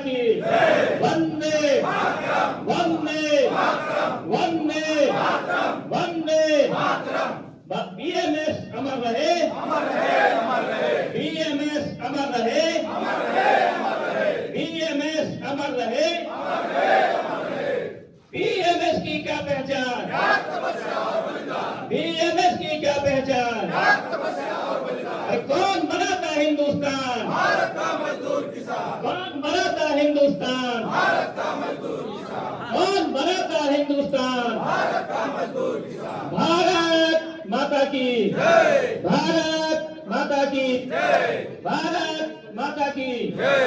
की वंदे वंदे वंदे वंदे बीएमएस अमर रहे बीएमएस अमर रहे बीएमएस अमर रहे बीएमएस की क्या पहचान बीएमएस की क्या पहचान कौन बनाता हिंदुस्तान भारत का मजदूर किसान कौन बनाता हिंदुस्तान भारत का मजदूर किसान कौन बनाता हिंदुस्तान भारत का मजदूर किसान भारत माता की जय भारत माता की जय भारत माता की जय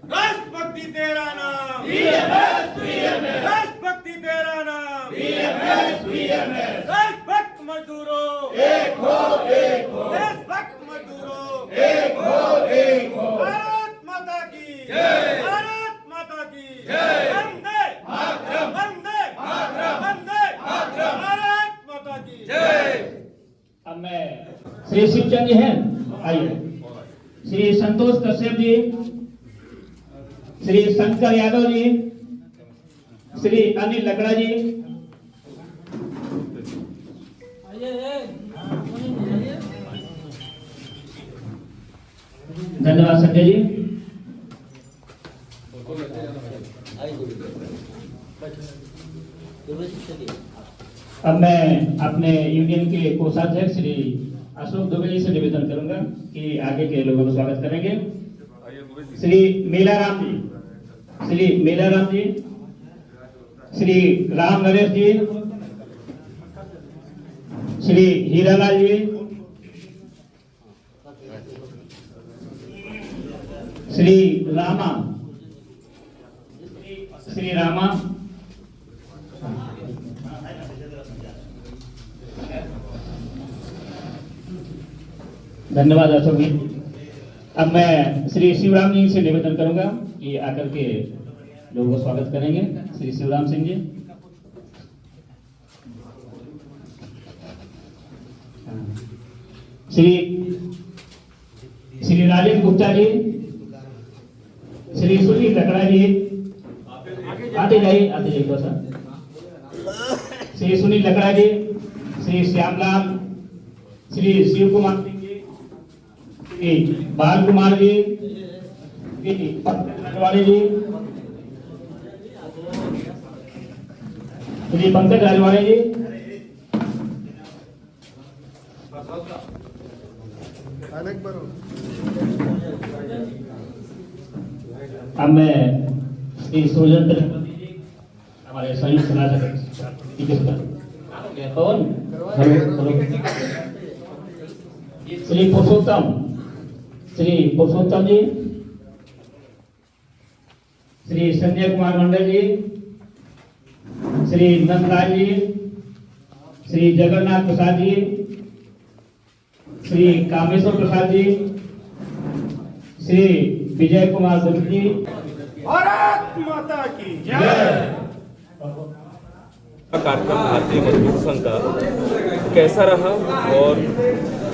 राष्ट्रभक्ति तेरा नाम बीएमएस बीएमएस राष्ट्रभक्ति तेरा नाम बीएमएस बीएमएस देशभक्त मजदूरों एक हो देशभक्त मजदूरों एक हो भारत माता की जय भारत माता की जय वंदे मातरम वंदे मातरम वंदे मातरम भारत माता की जय। अब मैं श्री शिवचंद जी हैं, आइए। श्री संतोष कश्यप जी, श्री शंकर यादव जी, श्री अनिल लकड़ा जी, धन्यवाद संजय जी। अब मैं अपने यूनियन के कोषाध्यक्ष श्री अशोक दुबे जी से निवेदन करूंगा कि आगे के लोगों को स्वागत करेंगे। श्री मेलाराम जी, श्री मेलाराम जी, श्री राम नरेश जी, श्री हीरालाल जी, श्री रामा, श्री रामा, धन्यवाद अशोक जी। अब मैं श्री शिवराम जी से निवेदन करूंगा कि आकर के लोगों को स्वागत करेंगे। श्री शिवराम सिंह जी, श्री राजेश गुप्ता जी, श्री सुनील लकड़ा जी, आते जाइए थोड़ा सा। श्री सुनील लकड़ा जी, श्री श्यामलाल, श्री शिव कुमार सिंह जी, श्री बाल कुमार जी, श्री पंकज राजवाड़े जी, श्री पंकज राजवाड़े जी, अब मैं श्री सुजन त्रिपाठी जी, हमारे संयुक्त कौन श्री पुरुषोत्तम जी, श्री संजय कुमार मंडल जी, श्री नंदलाल जी, श्री जगन्नाथ प्रसाद जी, श्री कामेश्वर प्रसाद जी, श्री विजय कुमार गुप्ता जी, भारत माता की जय। कार्यक्रम भारतीय मजदूर संघ का कैसा रहा और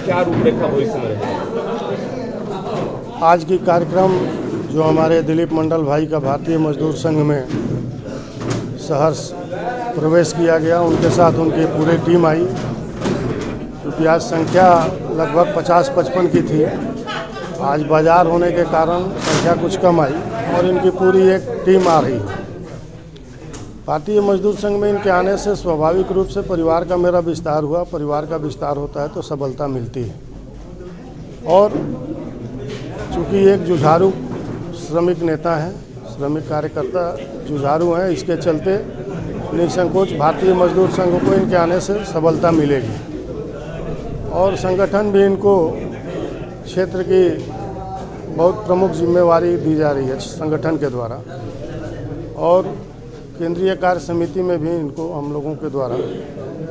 क्या रूपरेखा भविष्य में रहेगी? आज की कार्यक्रम जो हमारे दिलीप मंडल भाई का भारतीय मजदूर संघ में सहर्ष प्रवेश किया गया, उनके साथ उनकी पूरी टीम आई, क्योंकि आज संख्या लगभग 50-55 की थी। आज बाजार होने के कारण संख्या कुछ कम आई और इनकी पूरी एक टीम आ रही है। भारतीय मजदूर संघ में इनके आने से स्वाभाविक रूप से परिवार का मेरा विस्तार हुआ। परिवार का विस्तार होता है तो सबलता मिलती है, और चूँकि एक जुझारू श्रमिक नेता हैं, श्रमिक कार्यकर्ता जुझारू हैं, इसके चलते निसंकोच भारतीय मजदूर संघ को इनके आने से सबलता मिलेगी और संगठन भी इनको क्षेत्र की बहुत प्रमुख जिम्मेवारी दी जा रही है संगठन के द्वारा, और केंद्रीय कार्य समिति में भी इनको हम लोगों के द्वारा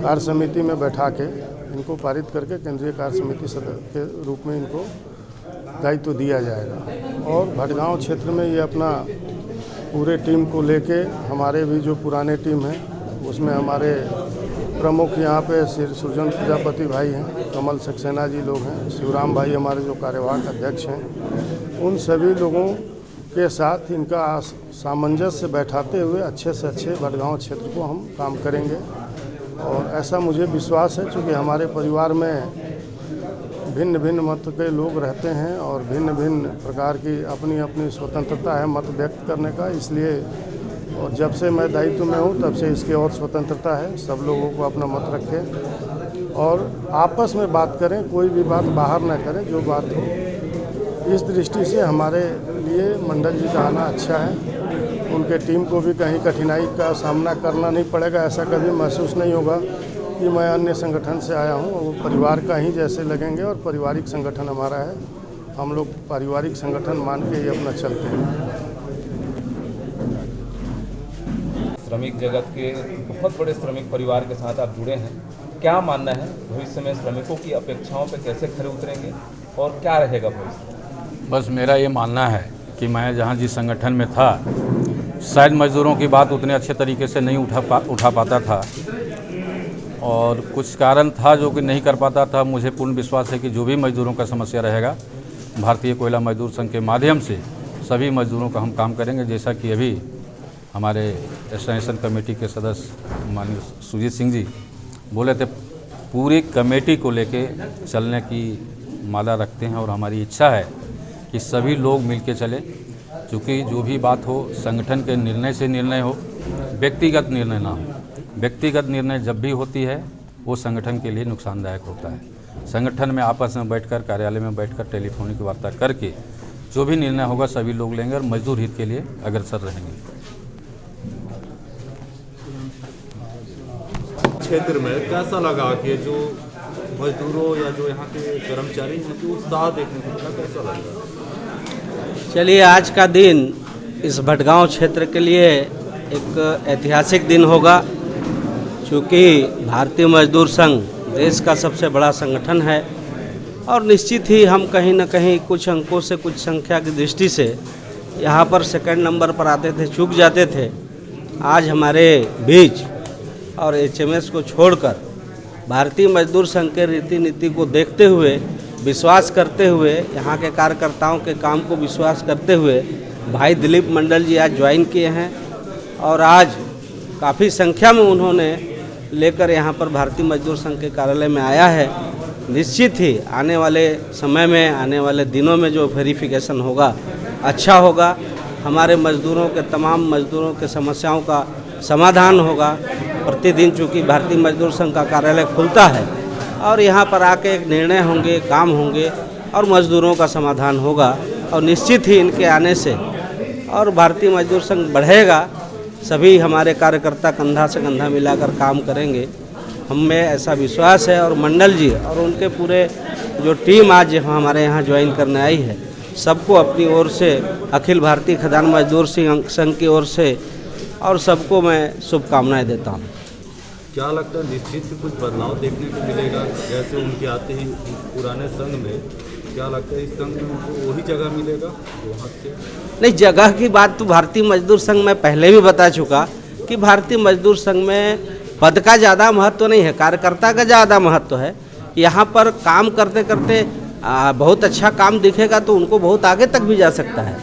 कार्य समिति में बैठा के इनको पारित करके केंद्रीय कार्य समिति सदस्य के रूप में इनको दायित्व दिया जाएगा। और भटगांव क्षेत्र में ये अपना पूरे टीम को लेके, हमारे भी जो पुराने टीम हैं उसमें हमारे प्रमुख यहाँ पे श्री सुजन प्रजापति भाई हैं, कमल सक्सेना जी लोग हैं, शिवराम भाई हमारे जो कार्यवाहक अध्यक्ष हैं, उन सभी लोगों के साथ इनका सामंजस्य बैठाते हुए अच्छे से अच्छे भटगांव क्षेत्र को हम काम करेंगे। और ऐसा मुझे विश्वास है, चूँकि हमारे परिवार में भिन्न भिन्न मत के लोग रहते हैं और भिन्न भिन्न प्रकार की अपनी अपनी स्वतंत्रता है मत व्यक्त करने का, इसलिए और जब से मैं दायित्व में हूँ तब से इसकी और स्वतंत्रता है। सब लोगों को अपना मत रखें और आपस में बात करें, कोई भी बात बाहर ना करें, जो बात हो। इस दृष्टि से हमारे लिए मंडल जी का आना अच्छा है। उनके टीम को भी कहीं कठिनाई का सामना करना नहीं पड़ेगा, ऐसा कभी महसूस नहीं होगा कि मैं अन्य संगठन से आया हूँ। वो परिवार का ही जैसे लगेंगे और पारिवारिक संगठन हमारा है, हम लोग पारिवारिक संगठन मान के ही अपना चलते हैं। श्रमिक जगत के बहुत बड़े श्रमिक परिवार के साथ आप जुड़े हैं, क्या मानना है भविष्य में श्रमिकों की अपेक्षाओं पर कैसे खरे उतरेंगे और क्या रहेगा भविष्य? बस मेरा ये मानना है कि मैं जहाँ जिस संगठन में था शायद मज़दूरों की बात उतने अच्छे तरीके से नहीं उठा पाता था और कुछ कारण था जो कि नहीं कर पाता था। मुझे पूर्ण विश्वास है कि जो भी मज़दूरों का समस्या रहेगा भारतीय कोयला मजदूर संघ के माध्यम से सभी मज़दूरों का हम काम करेंगे। जैसा कि अभी हमारे एक्सटेंशन कमेटी के सदस्य माननीय सुजीत सिंह जी बोले थे, पूरी कमेटी को लेके चलने की माला रखते हैं और हमारी इच्छा है कि सभी लोग मिलके चले, क्योंकि जो भी बात हो संगठन के निर्णय से निर्णय हो, व्यक्तिगत निर्णय ना हो। व्यक्तिगत निर्णय जब भी होती है वो संगठन के लिए नुकसानदायक होता है। संगठन में आपस में बैठकर, कार्यालय में बैठकर टेलीफोनिक वार्ता करके जो भी निर्णय होगा सभी लोग लेंगे और मजदूर हित के लिए अग्रसर रहेंगे। क्षेत्र में कैसा लगा कि जो मजदूरों या जो यहाँ के कर्मचारी हैं जो उत्साह देखने को मिला, कैसा लगा? चलिए, आज का दिन इस भटगांव क्षेत्र के लिए एक ऐतिहासिक दिन होगा, क्योंकि भारतीय मजदूर संघ देश का सबसे बड़ा संगठन है और निश्चित ही हम कहीं न कहीं कुछ अंकों से, कुछ संख्या की दृष्टि से यहाँ पर सेकंड नंबर पर आते थे, चूक जाते थे। आज हमारे बीच और एचएमएस को छोड़कर भारतीय मजदूर संघ के रीति नीति को देखते हुए, विश्वास करते हुए, यहाँ के कार्यकर्ताओं के काम को विश्वास करते हुए भाई दिलीप मंडल जी आज ज्वाइन किए हैं और आज काफ़ी संख्या में उन्होंने लेकर यहाँ पर भारतीय मजदूर संघ के कार्यालय में आया है। निश्चित ही आने वाले समय में, आने वाले दिनों में जो वेरिफिकेशन होगा अच्छा होगा। हमारे मजदूरों के, तमाम मजदूरों के समस्याओं का समाधान होगा। प्रतिदिन चूँकि भारतीय मजदूर संघ का कार्यालय खुलता है और यहाँ पर आके एक निर्णय होंगे, काम होंगे और मजदूरों का समाधान होगा और निश्चित ही इनके आने से और भारतीय मजदूर संघ बढ़ेगा। सभी हमारे कार्यकर्ता कंधा से कंधा मिलाकर काम करेंगे, हमें ऐसा विश्वास है। और मंडल जी और उनके पूरे जो टीम आज हमारे यहाँ ज्वाइन करने आई है, सबको अपनी ओर से, अखिल भारतीय खदान मजदूर संघ की ओर से और सबको मैं शुभकामनाएं देता हूँ। क्या लगता है निश्चित ही कुछ बदलाव देखने को मिलेगा? जैसे उनके आते ही पुराने संघ में, क्या लगता है इस संघ में उनको वही जगह मिलेगा जो वहाँ थे? नहीं, जगह की बात तो भारतीय मजदूर संघ में पहले भी बता चुका कि भारतीय मजदूर संघ में पद का ज़्यादा महत्व नहीं है, कार्यकर्ता का ज़्यादा महत्व है। यहाँ पर काम करते करते बहुत अच्छा काम दिखेगा तो उनको बहुत आगे तक भी जा सकता है।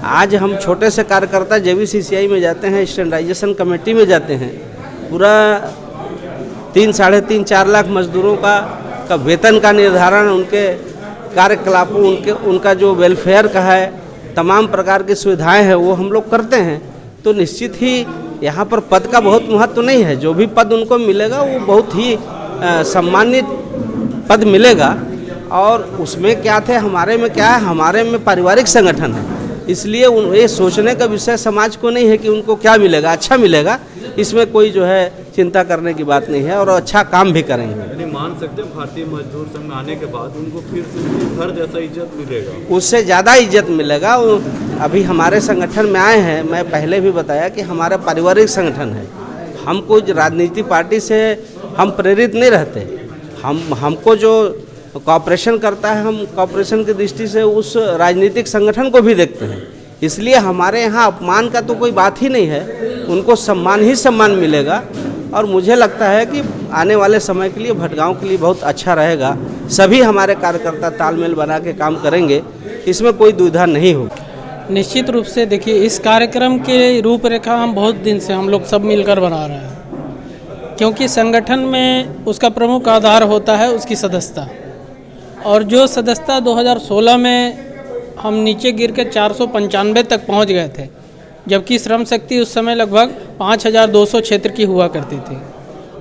आज हम छोटे से कार्यकर्ता JVCCI में जाते हैं, स्टैंडर्डाइजेशन कमेटी में जाते हैं, पूरा 3, साढ़े 3, 4 लाख मजदूरों का वेतन का निर्धारण, उनके कार्यकलापों, उनका जो वेलफेयर का है, तमाम प्रकार की सुविधाएं हैं वो हम लोग करते हैं। तो निश्चित ही यहाँ पर पद का बहुत महत्व नहीं है। जो भी पद उनको मिलेगा वो बहुत ही सम्मानित पद मिलेगा। और उसमें क्या थे, हमारे में क्या है, हमारे में पारिवारिक संगठन है, इसलिए ये सोचने का विषय समाज को नहीं है कि उनको क्या मिलेगा, अच्छा मिलेगा। इसमें कोई जो है चिंता करने की बात नहीं है और अच्छा काम भी करेंगे। यानी मान सकते हैं भारतीय मजदूर संघ में आने के बाद उनको फिर से घर जैसा इज्जत मिलेगा, उससे ज़्यादा इज्जत मिलेगा। अभी हमारे संगठन में आए हैं, मैं पहले भी बताया कि हमारा पारिवारिक संगठन है। हम कोई राजनीतिक पार्टी से हम प्रेरित नहीं रहते। हमको जो कॉपरेशन करता है, हम कॉपरेशन की दृष्टि से उस राजनीतिक संगठन को भी देखते हैं। इसलिए हमारे यहाँ अपमान का तो कोई बात ही नहीं है, उनको सम्मान ही सम्मान मिलेगा। और मुझे लगता है कि आने वाले समय के लिए भटगांव के लिए बहुत अच्छा रहेगा। सभी हमारे कार्यकर्ता तालमेल बना के काम करेंगे, इसमें कोई दुविधा नहीं होगी। निश्चित रूप से देखिए, इस कार्यक्रम के रूपरेखा हम बहुत दिन से हम लोग सब मिलकर बना रहे हैं, क्योंकि संगठन में उसका प्रमुख आधार होता है उसकी सदस्यता। और जो सदस्यता 2016 में हम नीचे गिर के 495 तक पहुंच गए थे, जबकि श्रम शक्ति उस समय लगभग 5200 क्षेत्र की हुआ करती थी।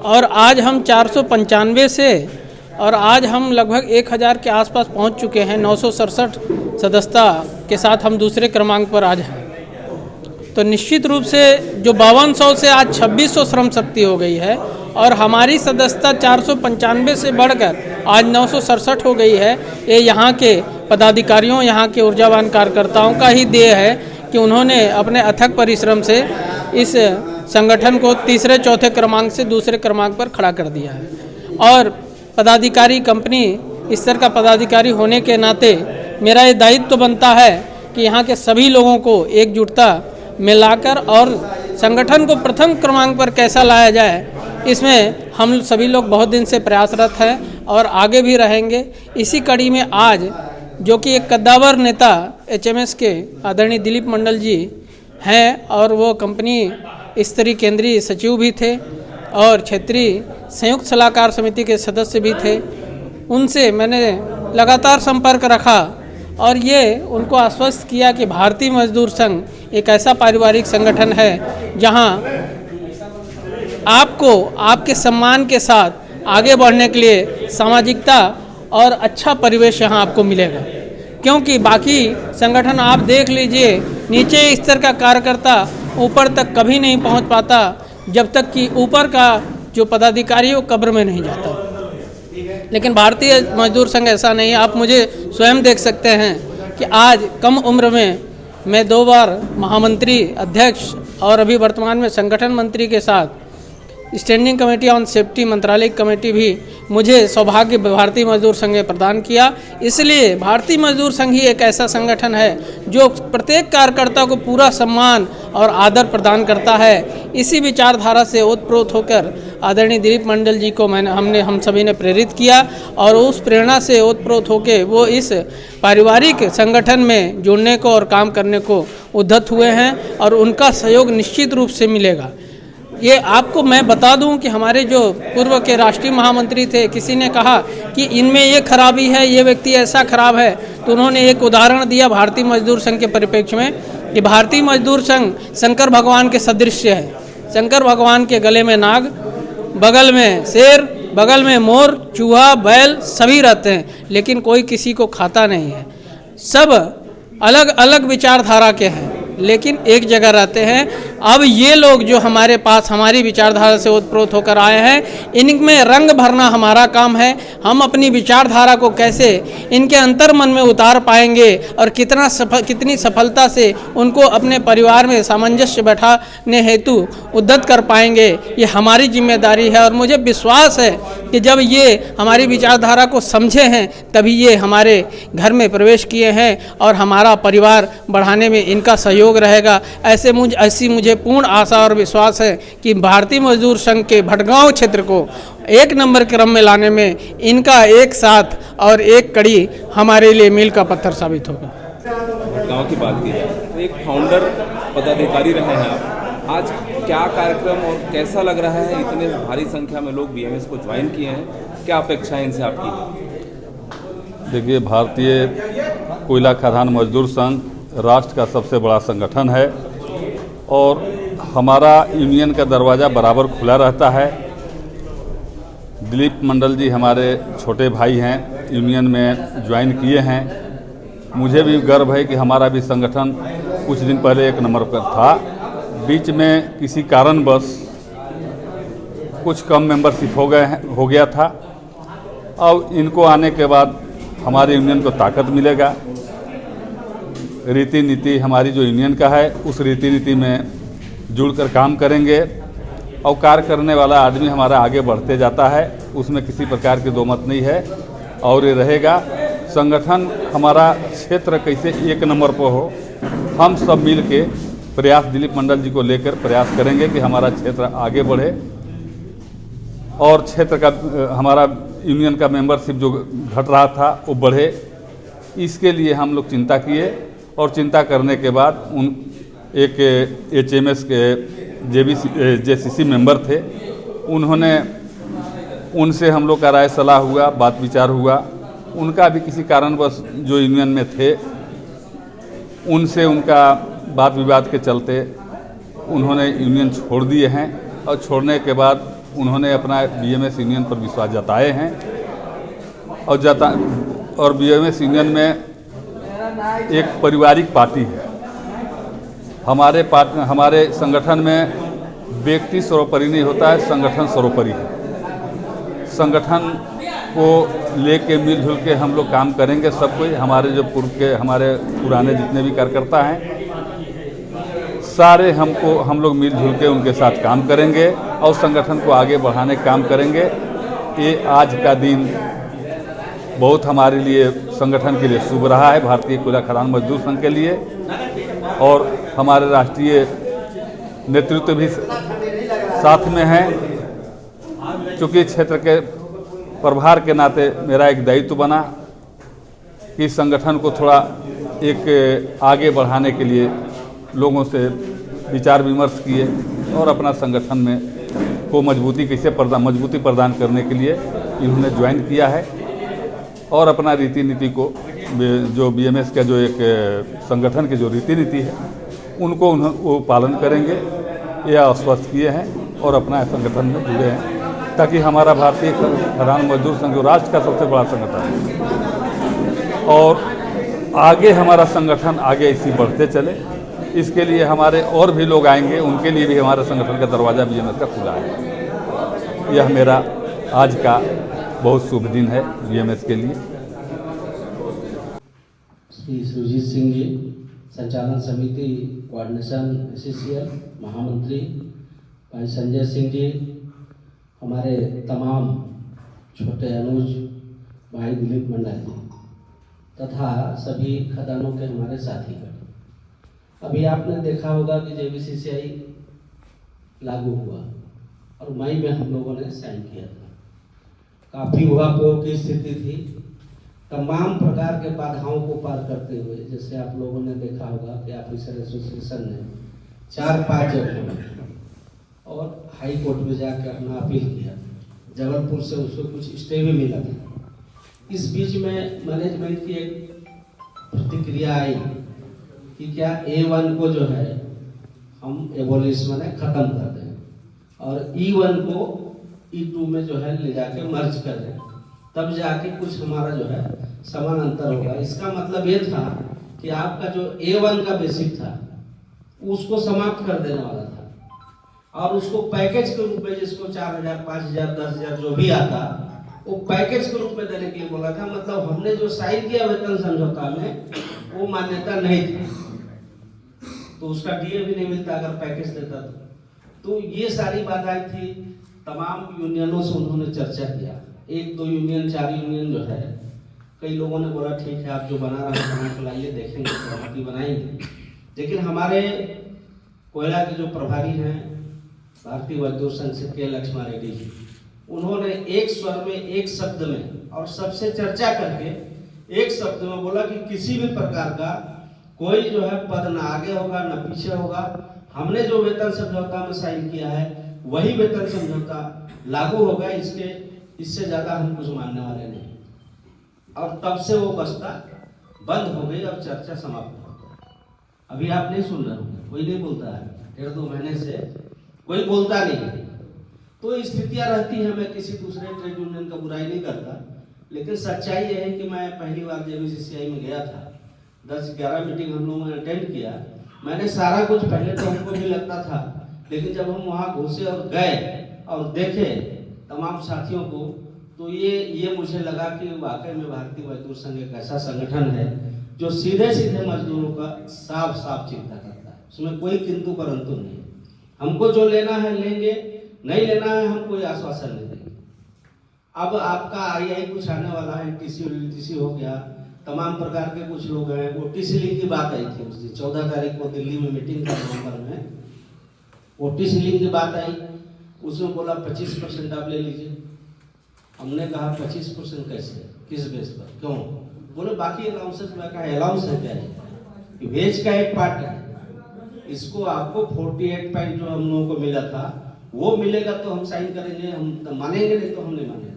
और आज हम 495 से और आज हम लगभग 1000 के आसपास पहुंच चुके हैं। 967 सदस्यता के साथ हम दूसरे क्रमांक पर आज हैं। तो निश्चित रूप से जो 5200 से आज 2600 श्रम शक्ति हो गई है और हमारी सदस्यता 495 से बढ़कर आज 967 हो गई है। ये यहाँ के पदाधिकारियों, यहाँ के ऊर्जावान कार्यकर्ताओं का ही देय है कि उन्होंने अपने अथक परिश्रम से इस संगठन को तीसरे चौथे क्रमांक से दूसरे क्रमांक पर खड़ा कर दिया है। और पदाधिकारी, कंपनी स्तर का पदाधिकारी होने के नाते मेरा ये दायित्व तो बनता है कि यहाँ के सभी लोगों को एकजुटता में लाकर और संगठन को प्रथम क्रमांक पर कैसा लाया जाए, इसमें हम सभी लोग बहुत दिन से प्रयासरत हैं और आगे भी रहेंगे। इसी कड़ी में आज जो कि एक कद्दावर नेता HMS के आदरणीय दिलीप मंडल जी हैं और वो कंपनी स्तरीय केंद्रीय सचिव भी थे और क्षेत्रीय संयुक्त सलाहकार समिति के सदस्य भी थे, उनसे मैंने लगातार संपर्क रखा और ये उनको आश्वस्त किया कि भारतीय मजदूर संघ एक ऐसा पारिवारिक संगठन है जहां आपको आपके सम्मान के साथ आगे बढ़ने के लिए सामाजिकता और अच्छा परिवेश यहाँ आपको मिलेगा। क्योंकि बाकी संगठन आप देख लीजिए, नीचे स्तर का कार्यकर्ता ऊपर तक कभी नहीं पहुँच पाता जब तक कि ऊपर का जो पदाधिकारी है वो कब्र में नहीं जाता। लेकिन भारतीय मजदूर संघ ऐसा नहीं है। आप मुझे स्वयं देख सकते हैं कि आज कम उम्र में मैं 2 बार महामंत्री, अध्यक्ष और अभी वर्तमान में संगठन मंत्री के साथ स्टैंडिंग कमेटी ऑन सेफ्टी मंत्रालय कमेटी भी मुझे सौभाग्य भारतीय मजदूर संघ ने प्रदान किया। इसलिए भारतीय मजदूर संघ ही एक ऐसा संगठन है जो प्रत्येक कार्यकर्ता को पूरा सम्मान और आदर प्रदान करता है। इसी विचारधारा से ओतप्रोत होकर आदरणीय दिलीप मंडल जी को हम सभी ने प्रेरित किया और उस प्रेरणा से ओतप्रोत होकर वो इस पारिवारिक संगठन में जुड़ने को और काम करने को उद्यत हुए हैं और उनका सहयोग निश्चित रूप से मिलेगा। ये आपको मैं बता दूं कि हमारे जो पूर्व के राष्ट्रीय महामंत्री थे, किसी ने कहा कि इनमें ये खराबी है, ये व्यक्ति ऐसा खराब है, तो उन्होंने एक उदाहरण दिया भारतीय मजदूर संघ के परिप्रेक्ष्य में कि भारतीय मजदूर संघ शंकर भगवान के सदृश है। शंकर भगवान के गले में नाग, बगल में शेर, बगल में मोर, चूहा, बैल सभी रहते हैं, लेकिन कोई किसी को खाता नहीं है। सब अलग अलग विचारधारा के हैं लेकिन एक जगह रहते हैं। अब ये लोग जो हमारे पास हमारी विचारधारा से ओतप्रोत होकर आए हैं, इनमें रंग भरना हमारा काम है। हम अपनी विचारधारा को कैसे इनके अंतर मन में उतार पाएंगे और कितनी सफलता से उनको अपने परिवार में सामंजस्य बैठाने हेतु उद्यत कर पाएंगे, ये हमारी जिम्मेदारी है। और मुझे विश्वास है कि जब ये हमारी विचारधारा को समझे हैं तभी ये हमारे घर में प्रवेश किए हैं और हमारा परिवार बढ़ाने में इनका सहयोग रहेगा। ऐसी मुझे पूर्ण आशा और विश्वास है कि भारतीय मजदूर संघ के भटगांव क्षेत्र को 1 नंबर क्रम में लाने में इनका एक साथ और एक कड़ी हमारे लिए मील का पत्थर साबित होगा। भटगांव की बात की तो एक फाउंडर पदाधिकारी रहे हैं आप, आज क्या कार्यक्रम और कैसा लग रहा है? इतने भारी संख्या में लोग BMS को ज्वाइन किए हैं, क्या अपेक्षाएं इनसे आपकी? देखिए, भारतीय कोयला खदान मजदूर संघ राष्ट्र का सबसे बड़ा संगठन है और हमारा यूनियन का दरवाज़ा बराबर खुला रहता है। दिलीप मंडल जी हमारे छोटे भाई हैं, यूनियन में ज्वाइन किए हैं। मुझे भी गर्व है कि हमारा भी संगठन कुछ दिन पहले 1 नंबर पर था। बीच में किसी कारणवश कुछ कम मेंबरशिप हो गया था। अब इनको आने के बाद हमारे यूनियन को ताकत मिलेगा। रीति नीति हमारी जो यूनियन का है उस रीति नीति में जुड़कर काम करेंगे और कार्य करने वाला आदमी हमारा आगे बढ़ते जाता है, उसमें किसी प्रकार की दो मत नहीं है और ये रहेगा। संगठन हमारा क्षेत्र कैसे 1 नंबर पर हो, हम सब मिल के प्रयास दिलीप मंडल जी को लेकर प्रयास करेंगे कि हमारा क्षेत्र आगे बढ़े और क्षेत्र का हमारा यूनियन का मेंबरशिप जो घट रहा था वो बढ़े। इसके लिए हम लोग चिंता किए और चिंता करने के बाद उन एक HMS के JCC मेंबर थे, उनसे हम लोग का राय सलाह हुआ, बात विचार हुआ। उनका भी किसी कारणवश जो यूनियन में थे उनसे उनका वाद विवाद के चलते उन्होंने यूनियन छोड़ दिए हैं और छोड़ने के बाद उन्होंने अपना BMS यूनियन पर विश्वास जताए हैं और BMS यूनियन में एक पारिवारिक पार्टी है। हमारे संगठन में व्यक्ति सर्वोपरि नहीं होता है, संगठन सर्वोपरि है। संगठन को लेके मिलजुल के हम लोग काम करेंगे। सब कोई हमारे जो हमारे पुराने जितने भी कार्यकर्ता हैं सारे हम लोग मिलजुल के उनके साथ काम करेंगे और संगठन को आगे बढ़ाने का काम करेंगे। ये आज का दिन बहुत हमारे लिए संगठन के लिए शुभ रहा है, भारतीय कोयला खदान मजदूर संघ के लिए, और हमारे राष्ट्रीय नेतृत्व भी साथ में है। चूँकि क्षेत्र के प्रभार के नाते मेरा एक दायित्व बना कि संगठन को थोड़ा एक आगे बढ़ाने के लिए लोगों से विचार विमर्श किए और अपना संगठन में को मजबूती प्रदान करने के लिए इन्होंने ज्वाइन किया है और अपना रीति नीति को जो BMS का जो एक संगठन की जो रीति नीति है उनको वो पालन करेंगे, यह आश्वस्त किए हैं और अपना संगठन में जुड़े हैं ताकि हमारा भारतीय खदान मजदूर संघ जो राष्ट्र का सबसे बड़ा संगठन है और आगे हमारा संगठन आगे इसी बढ़ते चले। इसके लिए हमारे और भी लोग आएंगे, उनके लिए भी हमारे संगठन का दरवाज़ा BMS का खुला है। यह मेरा आज का बहुत शुभ दिन है BMS के लिए। श्री सुरजीत सिंह जी, संचालन समिति कोऑर्डिनेशन SCCL महामंत्री, भाई संजय सिंह जी, हमारे तमाम छोटे अनुज भाई दिलीप मंडल जी तथा सभी खदानों के हमारे साथी। अभी आपने देखा होगा कि JBCCI लागू हुआ और मई में हम लोगों ने साइन किया था। काफ़ी उहापोह की स्थिति थी, तमाम प्रकार के बाधाओं को पार करते हुए, जैसे आप लोगों ने देखा होगा कि ऑफिसर एसोसिएशन ने 4-5 जगह और हाई कोर्ट में जाकर अपना अपील किया। जबलपुर से उसको कुछ स्टे भी मिला था। इस बीच में मैनेजमेंट की एक प्रतिक्रिया आई कि क्या A1 को जो है हम एबोलिश माने ख़त्म कर दें और E1 को E2 में जो है ले जाके मर्ज कर दें, तब जाके कुछ हमारा जो है समान अंतर होगा। इसका मतलब ये था कि आपका जो A1 का बेसिक था उसको समाप्त कर देने वाला था और उसको पैकेज के रूप में, जिसको 4,000, 5,000, 10,000 जो भी आता वो पैकेज के रूप में देने के लिए बोला था। मतलब हमने जो साइन किया वेतन समझौता में वो मान्यता नहीं थी, तो उसका DA भी नहीं मिलता अगर पैकेज देता तो ये सारी बाधाएं थी। तमाम यूनियनों से उन्होंने चर्चा किया, 1-2 यूनियन 4 यूनियन जो है, कई लोगों ने बोला ठीक है आप जो बना रहे हैं बना लाइए, देखेंगे सहमति बनाएंगे। लेकिन हमारे कोयला के जो प्रभारी हैं भारतीय मजदूर संघ से के लक्ष्मण रेड्डी जी, उन्होंने एक स्वर में, एक शब्द में और सबसे चर्चा करके एक शब्द में बोला कि किसी भी प्रकार का कोई जो है पद ना आगे होगा ना पीछे होगा। हमने जो वेतन समझौता में साइन किया है वही वेतन समझौता लागू होगा, इससे ज़्यादा हम कुछ मानने वाले नहीं। और तब से वो बस्ता बंद हो गई और चर्चा समाप्त हो गई। अभी आप नहीं सुन रहे होंगे, कोई नहीं बोलता है, 1.5-2 महीने से कोई बोलता नहीं। तो स्थितियाँ रहती हैं, मैं किसी दूसरे ट्रेड यूनियन का बुराई नहीं करता, लेकिन सच्चाई ये है कि मैं पहली बार JBCCI में गया था, 10-11 मीटिंग हम लोगों ने अटेंड किया। मैंने सारा कुछ, पहले तो हमको भी लगता था, लेकिन जब हम वहाँ घुसे और गए और देखे तमाम साथियों को, तो ये मुझे लगा कि वाकई में भारतीय मजदूर संघ एक ऐसा संगठन है जो सीधे सीधे मजदूरों का साफ साफ चिंता करता है, उसमें कोई किंतु परंतु नहीं। हमको जो लेना है लेंगे, नहीं लेना है हम कोई आश्वासन नहीं देंगे। अब आपका REI कुछ आने वाला है, TC हो गया, तमाम प्रकार के कुछ लोग हैं। वो TC लिंक की बात आई थी उस दिन 14 तारीख को दिल्ली में मीटिंग था नवंबर में, वो TC लिंक की बात आई, उसमें बोला 25% आप ले लीजिए। हमने कहा 25% कैसे, किस बेस पर, क्यों? बोले बाकी अलाउंसेस में कहा अलाउंस है क्या है कि वेज का एक पार्ट है, इसको आपको 48 पॉइंट जो हम लोगों को मिला था वो मिलेगा तो हम साइन करेंगे, हम तो मानेंगे, नहीं तो हम नहीं मानेंगे।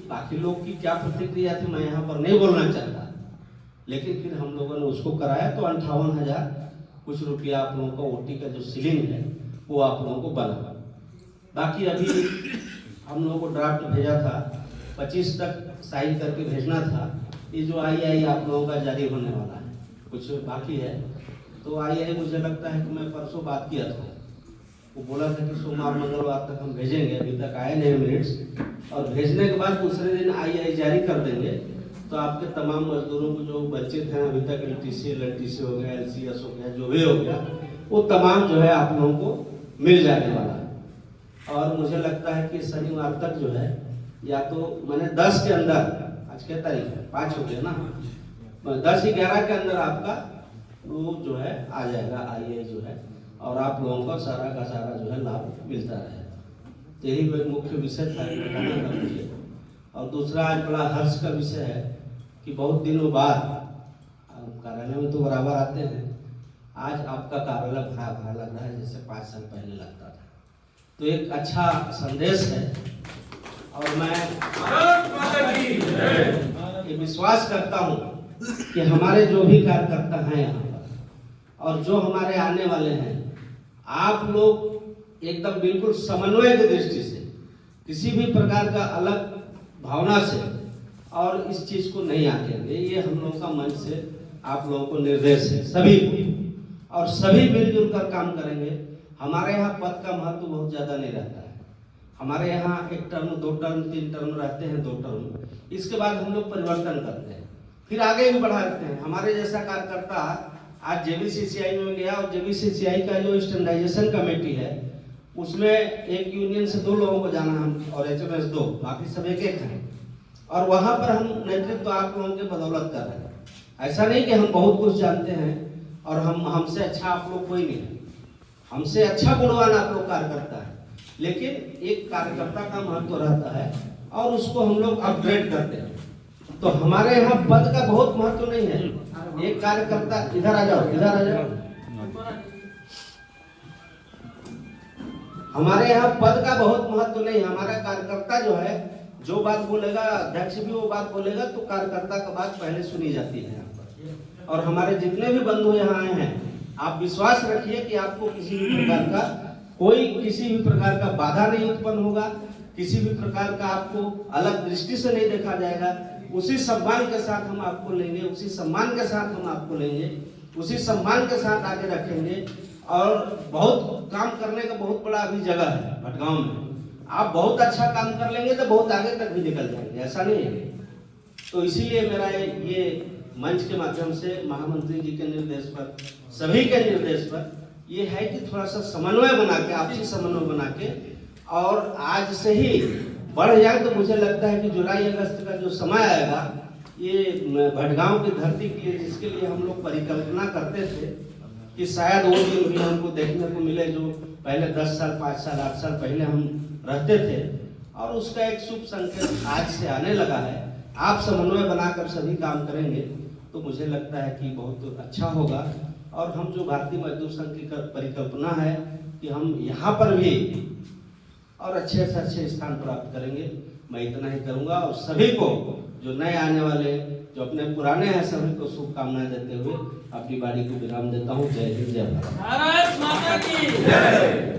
बाकी लोग की क्या प्रतिक्रिया थी मैं यहाँ पर नहीं बोलना चाहता, लेकिन फिर हम लोगों ने उसको कराया तो 58,000 कुछ रुपया आप लोगों का ओटी का जो सीलिंग है वो आप लोगों को बना। बाकी अभी हम लोगों को ड्राफ्ट भेजा था, 25 तक साइन करके भेजना था। ये जो आई आप लोगों का जारी होने वाला है, कुछ बाकी है तो आई मुझे लगता है कि मैं परसों बात किया था, वो बोला था कि सोमवार मंगलवार तक हम भेजेंगे, अभी तक आए नहीं मिनट्स, और भेजने के बाद दूसरे दिन आई जारी कर देंगे तो आपके तमाम मजदूरों को जो वंचित हैं अभी तक LTC हो गया, LCS हो गया, जो भी हो गया, वो तमाम जो है आप लोगों को मिल जाने वाला है। और मुझे लगता है कि शनिवार तक जो है, या तो मैंने 10 के अंदर, आज क्या तारीख है, 5 हो गया ना, 10-11 के अंदर आपका वो जो है आ जाएगा आई जो है, और आप लोगों को सारा का सारा जो है लाभ मिलता रहे। यही कोई मुख्य विषय था बताने का मुझे। और दूसरा आज बड़ा हर्ष का विषय है कि बहुत दिनों बाद, कार्यालय में तो बराबर आते हैं, आज आपका कार्यालय भरा भरा लग रहा है जैसे 5 साल पहले लगता था, तो एक अच्छा संदेश है। और मैं ये विश्वास करता हूँ कि हमारे जो भी कार्यकर्ता हैं यहाँ पर और जो हमारे आने वाले हैं, आप लोग एकदम बिल्कुल समन्वय की दृष्टि से, किसी भी प्रकार का अलग भावना से और इस चीज को नहीं आकेंगे। ये हम लोगों का मन से आप लोगों को निर्देश है सभी को, और सभी मिलजुल कर काम करेंगे। हमारे यहाँ पद का महत्व बहुत ज्यादा नहीं रहता है, हमारे यहाँ 1 टर्म 2 टर्म 3 टर्म रहते हैं, 2 टर्म, इसके बाद हम लोग परिवर्तन करते हैं, फिर आगे भी बढ़ाते हैं। हमारे जैसा कार्यकर्ता आज JBCCI में गया, और JBCCI का जो स्टैंडर्डाइजेशन कमेटी है उसमें एक यूनियन से 2 लोगों को जाना हम, और HMS 2, बाकी सब एक हैं, और वहां पर हम नेतृत्व आप लोगों के बदौलत कर रहे हैं। ऐसा नहीं कि हम बहुत कुछ जानते हैं और हमसे अच्छा आप लोग कोई नहीं है, हमसे अच्छा गुणवान आप लोग कार्यकर्ता है, लेकिन एक कार्यकर्ता का महत्व रहता है और उसको हम लोग अपग्रेड करते हैं। तो हमारे यहाँ पद का बहुत महत्व नहीं है। एक कार्यकर्ता, इधर आ जाओ, हमारे यहाँ पद का बहुत महत्व नहीं है। हमारा कार्यकर्ता जो है, जो बात बोलेगा, अध्यक्ष भी वो बात बोलेगा तो कार्यकर्ता का बात पहले सुनी जाती है यहाँ पर। और हमारे जितने भी बंधु यहाँ आए हैं, आप विश्वास रखिए कि आपको किसी भी प्रकार का किसी भी प्रकार का बाधा नहीं उत्पन्न होगा, किसी भी प्रकार का आपको अलग दृष्टि से नहीं देखा जाएगा। उसी सम्मान के साथ हम आपको लेंगे, उसी सम्मान के साथ हम आपको लेंगे, उसी सम्मान के साथ आगे रखेंगे। और बहुत काम करने का बहुत बड़ा अभी जगह है भटगांव में, आप बहुत अच्छा काम कर लेंगे तो बहुत आगे तक भी निकल जाएंगे, ऐसा नहीं है। तो इसीलिए मेरा ये मंच के माध्यम से महामंत्री जी के निर्देश पर, सभी के निर्देश पर ये है कि थोड़ा सा समन्वय बना के, आपसी समन्वय बना के, और आज से ही बढ़ जाए तो मुझे लगता है कि जुलाई अगस्त का जो समय आएगा, ये भटगांव की धरती के लिए, जिसके लिए हम लोग परिकल्पना करते थे कि शायद वो दिन भी हमको देखने को मिले जो पहले 10 साल 5 साल 8 साल पहले हम रहते थे, और उसका एक शुभ संकेत आज से आने लगा है। आप समन्वय बनाकर सभी काम करेंगे तो मुझे लगता है कि बहुत अच्छा होगा। और हम जो भारतीय मजदूर संघ की परिकल्पना है कि हम यहाँ पर भी और अच्छे से अच्छे स्थान प्राप्त करेंगे, मैं इतना ही करूँगा। और सभी को, जो नए आने वाले, जो अपने पुराने हैं, सभी को शुभकामनाएं देते हुए अपनी बारी को विराम देता हूँ। जय हिंद, जय भारत। भारत माता की जय।